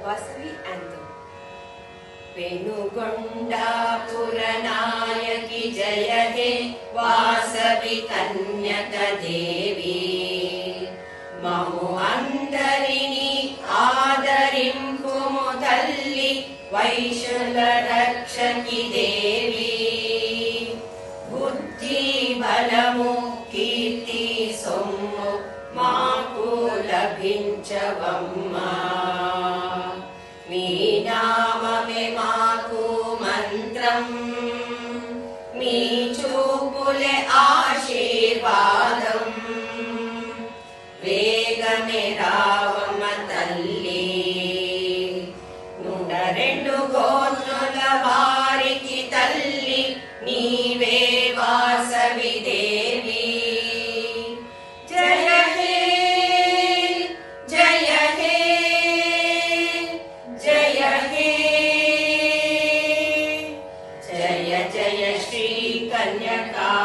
Vasavi anthem. Penugondapuರ ನಾಯಕಿ ಜಯ ಹೇ ವಾಸವಿ ಕನ್ಯಕ ದೇವಿ ಮಮು ಅಂದರಿನಿ ಆದರಿಂಪುಮು ತಲ್ಲಿ ವೈಶುಲ ರಕ್ಷಕಿ ದೇವಿ ಬುದ್ಧಿ ಬಲಮು ಕೀರ್ತಿ ಸೊಮ್ಮು మాకు లభించవమ్మా మీ నామమే మాకు మంత్రం మీ చూపులే ఆశీర్వాదం వేగమే రావమ్మ తల్లి రెండు గోత్రుల వారికి తల్లి నీవే వాసవి దేవి जय श्री कन्यका